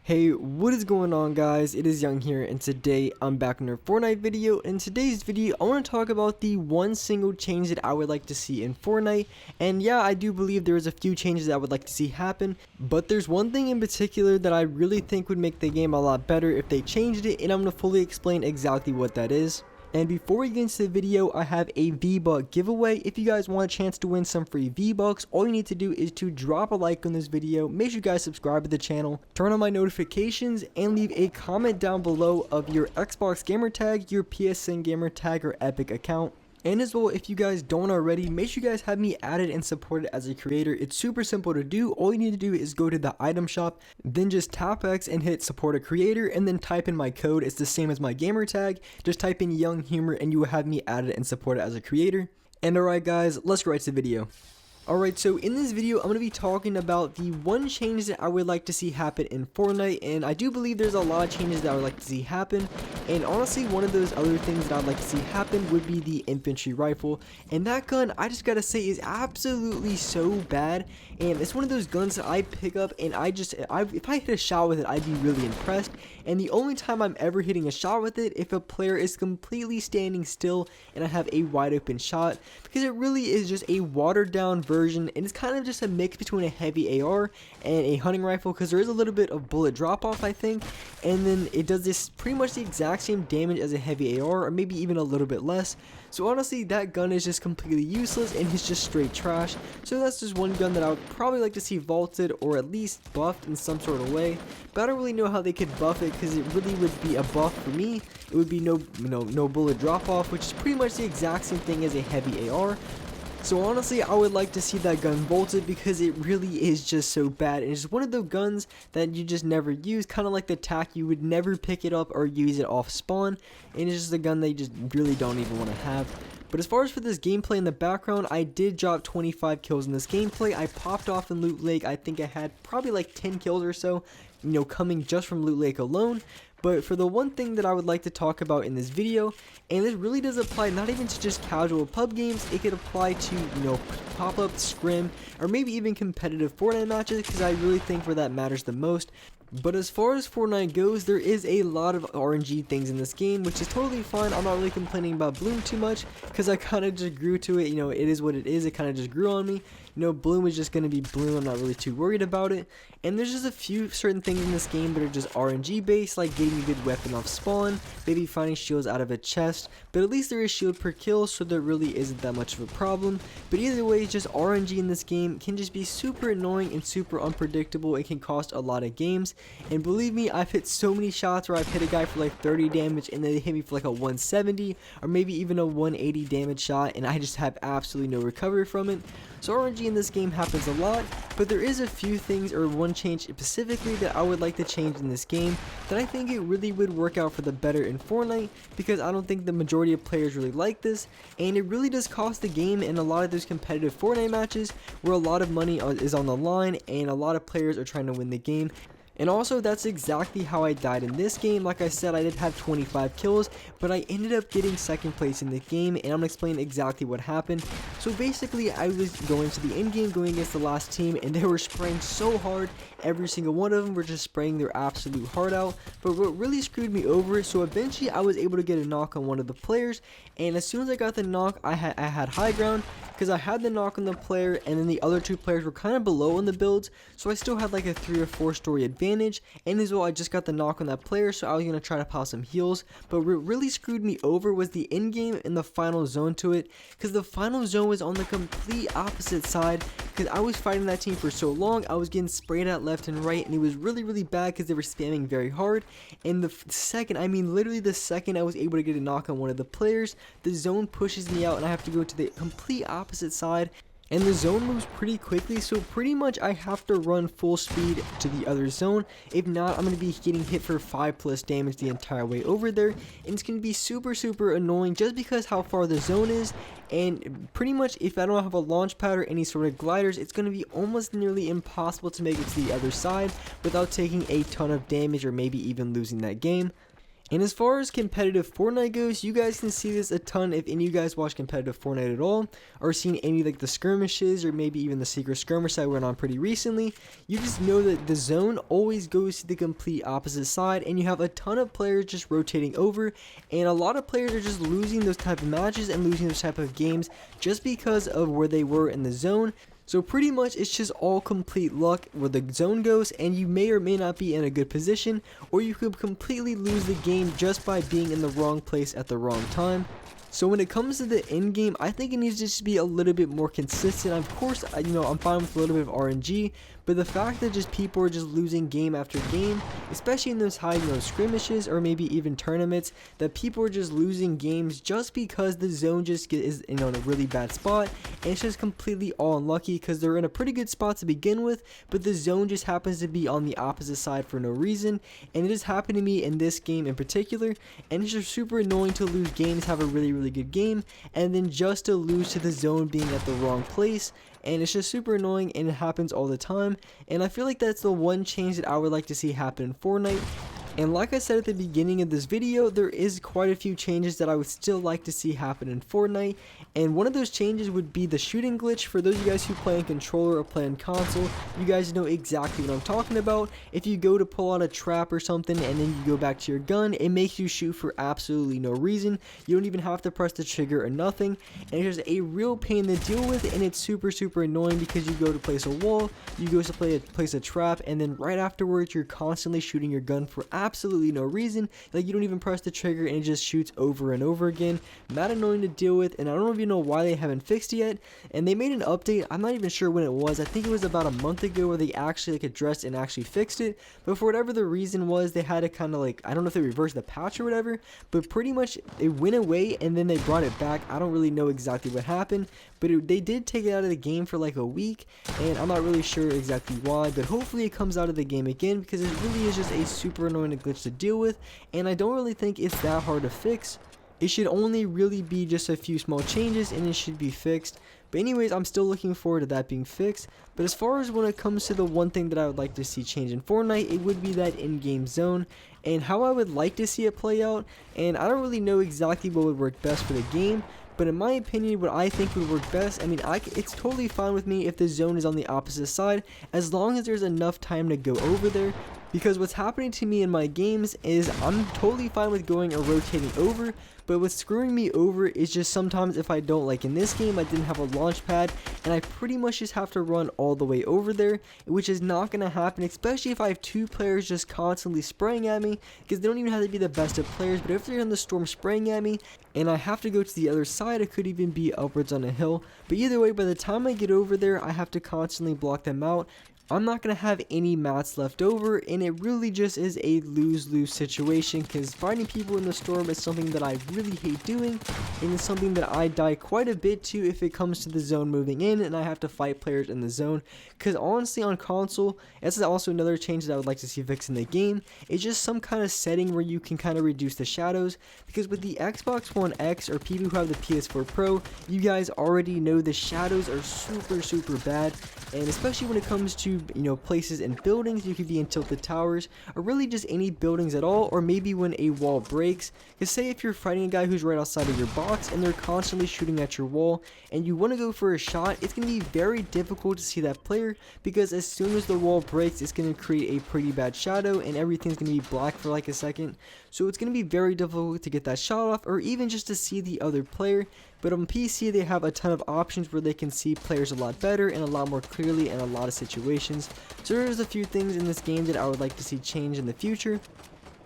Hey, what is going on guys? It is Young here, and today I'm back in a Fortnite video. In today's video, I want to talk about the one single change that I would like to see in Fortnite. And yeah, I do believe there's a few changes that I would like to see happen, but there's one thing in particular that I really think would make the game a lot better if they changed it, and I'm going to fully explain exactly what that is. And before we get into the video, I have a V-Buck giveaway. If you guys want a chance to win some free V-Bucks, all you need to do is to drop a like on this video, make sure you guys subscribe to the channel, turn on my notifications, and leave a comment down below of your Xbox gamer tag, your PSN gamer tag, or Epic account. And as well, if you guys don't already, make sure you guys have me added and supported as a creator. It's super simple to do. All you need to do is go to the item shop, then just tap X and hit support a creator, and then type in my code. It's the same as my gamer tag. Just type in Young Humor and you will have me added and supported as a creator. And alright guys, let's get right to the video. Alright, so in this video, I'm going to be talking about the one change that I would like to see happen in Fortnite, and I do believe there's a lot of changes that I would like to see happen, and honestly, one of those other things that I'd like to see happen would be the infantry rifle, and that gun, I just gotta say, is absolutely so bad, and it's one of those guns that I pick up, and if I hit a shot with it, I'd be really impressed, and the only time I'm ever hitting a shot with it, if a player is completely standing still, and I have a wide open shot, because it really is just a watered down version, and it's kind of just a mix between a heavy AR and a hunting rifle, because there is a little bit of bullet drop off, I think, and then it does this pretty much the exact same damage as a heavy AR, or maybe even a little bit less. So honestly, that gun is just completely useless and it's just straight trash. So that's just one gun that I would probably like to see vaulted or at least buffed in some sort of way, but I don't really know how they could buff it, because it really would be a buff for me. It would be no bullet drop off, which is pretty much the exact same thing as a heavy AR. So honestly, I would like to see that gun vaulted, because it really is just so bad. And it's one of the guns that you just never use, kind of like the TAC. You would never pick it up or use it off spawn, and it's just a gun that you just really don't even want to have. But as far as for this gameplay in the background, I did drop 25 kills in this gameplay. I popped off in Loot Lake. I think I had probably like 10 kills or so, coming just from Loot Lake alone. But for the one thing that I would like to talk about in this video, and this really does apply not even to just casual pub games, it could apply to, pop-up, scrim, or maybe even competitive Fortnite matches, because I really think where that matters the most. But as far as Fortnite goes, there is a lot of RNG things in this game, which is totally fine. I'm not really complaining about Bloom too much, because I kind of just grew to it. It is what it is. It kind of just grew on me. Bloom is just going to be Bloom. I'm not really too worried about it. And there's just a few certain things in this game that are just RNG based, like getting a good weapon off spawn, maybe finding shields out of a chest, but at least there is shield per kill, so there really isn't that much of a problem. But either way, just RNG in this game can just be super annoying and super unpredictable. It can cost a lot of games, and believe me, I've hit so many shots where I've hit a guy for like 30 damage and then they hit me for like a 170 or maybe even a 180 damage shot, and I just have absolutely no recovery from it. So RNG in this game happens a lot, but there is a few things, or one change specifically, that I would like to change in this game that I think it really would work out for the better in Fortnite, because I don't think the majority of players really like this, and it really does cost the game in a lot of those competitive Fortnite matches where a lot of money is on the line and a lot of players are trying to win the game. And also, that's exactly how I died in this game. Like I said, I did have 25 kills, but I ended up getting second place in the game, and I'm going to explain exactly what happened. So basically, I was going to the end game, going against the last team, and they were spraying so hard. Every single one of them were just spraying their absolute heart out. But what really screwed me over, so eventually I was able to get a knock on one of the players, and as soon as I got the knock, I had high ground, because I had the knock on the player, and then the other two players were kind of below on the builds, so I still had like a 3 or 4 story advantage. And as well, I just got the knock on that player, so I was going to try to pop some heals. But what really screwed me over was the end game and the final zone to it, because the final zone was on the complete opposite side, because I was fighting that team for so long. I was getting sprayed at left and right, and it was really bad because they were spamming very hard. And literally the second I was able to get a knock on one of the players, the zone pushes me out and I have to go to the complete opposite side. And the zone moves pretty quickly, so pretty much I have to run full speed to the other zone. If not, I'm going to be getting hit for 5+ damage the entire way over there, and it's going to be super annoying just because how far the zone is. And pretty much if I don't have a launch pad or any sort of gliders, it's going to be almost nearly impossible to make it to the other side without taking a ton of damage or maybe even losing that game. And as far as competitive Fortnite goes, you guys can see this a ton if any of you guys watch competitive Fortnite at all, or seen any like the skirmishes, or maybe even the secret skirmish I went on pretty recently. You just know that the zone always goes to the complete opposite side, and you have a ton of players just rotating over, and a lot of players are just losing those type of matches and losing those type of games just because of where they were in the zone. So pretty much it's just all complete luck where the zone goes, and you may or may not be in a good position, or you could completely lose the game just by being in the wrong place at the wrong time. So when it comes to the end game, I think it needs to just be a little bit more consistent. Of course, I'm fine with a little bit of RNG, but the fact that just people are just losing game after game, especially in those high skirmishes or maybe even tournaments, that people are just losing games just because the zone just is in a really bad spot, and it's just completely all unlucky because they're in a pretty good spot to begin with, but the zone just happens to be on the opposite side for no reason. And it has happened to me in this game in particular, and it's just super annoying to lose games, have a really good game, and then just to lose to the zone being at the wrong place. And it's just super annoying, and it happens all the time, and I feel like that's the one change that I would like to see happen in Fortnite. And like I said at the beginning of this video, there is quite a few changes that I would still like to see happen in Fortnite, and one of those changes would be the shooting glitch. For those of you guys who play on controller or play on console, you guys know exactly what I'm talking about. If you go to pull out a trap or something and then you go back to your gun, it makes you shoot for absolutely no reason. You don't even have to press the trigger or nothing, and it's just a real pain to deal with, and it's super annoying because you go to place a wall, you go to place a trap, and then right afterwards you're constantly shooting your gun for absolutely no reason. Like, you don't even press the trigger and it just shoots over and over again. Mad annoying to deal with, and I don't even know why they haven't fixed it yet. And they made an update, I'm not even sure when it was, I think it was about a month ago, where they actually addressed and actually fixed it. But for whatever the reason was, they had to kind of I don't know if they reversed the patch or whatever, but pretty much it went away and then they brought it back. I don't really know exactly what happened, but they did take it out of the game for like a week, and I'm not really sure exactly why, but hopefully it comes out of the game again, because it really is just a super annoying glitch to deal with, and I don't really think it's that hard to fix. It should only really be just a few small changes and it should be fixed. But anyways, I'm still looking forward to that being fixed. But as far as when it comes to the one thing that I would like to see change in Fortnite, it would be that in-game zone and how I would like to see it play out. And I don't really know exactly what would work best for the game, but in my opinion, what I think would work best, it's totally fine with me if the zone is on the opposite side, as long as there's enough time to go over there. Because what's happening to me in my games is I'm totally fine with going or rotating over, but what's screwing me over is just sometimes if I don't, like in this game I didn't have a launch pad and I pretty much just have to run all the way over there, which is not going to happen, especially if I have two players just constantly spraying at me, because they don't even have to be the best of players, but if they're in the storm spraying at me and I have to go to the other side, it could even be upwards on a hill. But either way, by the time I get over there, I have to constantly block them out. I'm not going to have any mats left over, and it really just is a lose-lose situation, because finding people in the storm is something that I really hate doing, and it's something that I die quite a bit to if it comes to the zone moving in and I have to fight players in the zone. Because honestly, on console, this is also another change that I would like to see fixed in the game. It's just some kind of setting where you can kind of reduce the shadows, because with the Xbox One X or people who have the PS4 Pro, you guys already know the shadows are super bad, and especially when it comes to places and buildings. You could be in tilted towers, or really just any buildings at all, or maybe when a wall breaks. Because say if you're fighting a guy who's right outside of your box and they're constantly shooting at your wall and you want to go for a shot, it's going to be very difficult to see that player, because as soon as the wall breaks, it's going to create a pretty bad shadow and everything's going to be black for like a second. So it's going to be very difficult to get that shot off, or even just to see the other player. But on PC, they have a ton of options where they can see players a lot better and a lot more clearly in a lot of situations. So there's a few things in this game that I would like to see change in the future.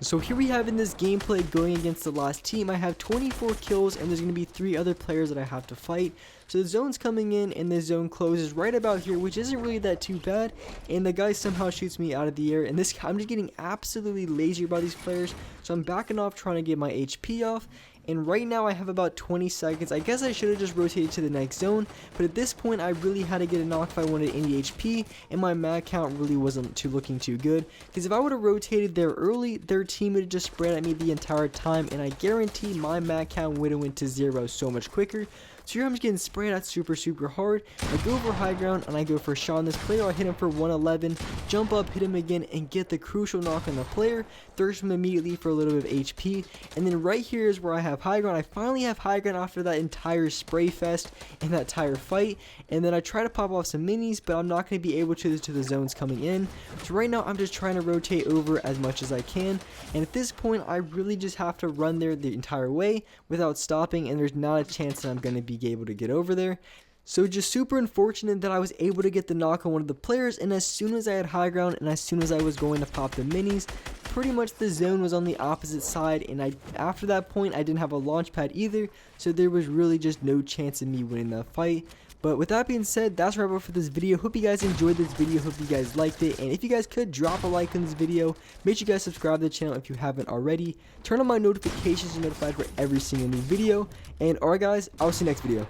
So here we have in this gameplay going against the last team, I have 24 kills and there's going to be 3 other players that I have to fight. So the zone's coming in and the zone closes right about here, which isn't really that too bad, and the guy somehow shoots me out of the air, and I'm just getting absolutely lazy by these players, so I'm backing off trying to get my HP off. And right now I have about 20 seconds. I guess I should have just rotated to the next zone, but at this point I really had to get a knock if I wanted any HP, and my mag count really wasn't looking too good, because if I would have rotated there early, their team would have just sprayed at me the entire time, and I guarantee my mag count would have went to 0 so much quicker. So here I'm just getting sprayed at super hard. I go for high ground and I go for a shot on this player. I hit him for 111, jump up, hit him again, and get the crucial knock on the player. Thirst him immediately for a little bit of HP. And then right here is where I have high ground. I finally have high ground after that entire spray fest and that entire fight. And then I try to pop off some minis, but I'm not going to be able to the zones coming in. So right now I'm just trying to rotate over as much as I can. And at this point I really just have to run there the entire way without stopping, and there's not a chance that I'm going to be able to get over there. So just super unfortunate that I was able to get the knock on one of the players, and as soon as I had high ground and as soon as I was going to pop the minis, pretty much the zone was on the opposite side, and after that point I didn't have a launch pad either, so there was really just no chance of me winning that fight. But with that being said, that's wrap up for this video. Hope you guys enjoyed this video, hope you guys liked it, and if you guys could, drop a like on this video. Make sure you guys subscribe to the channel if you haven't already. Turn on my notifications to be notified for every single new video, and alright guys, I'll see you next video.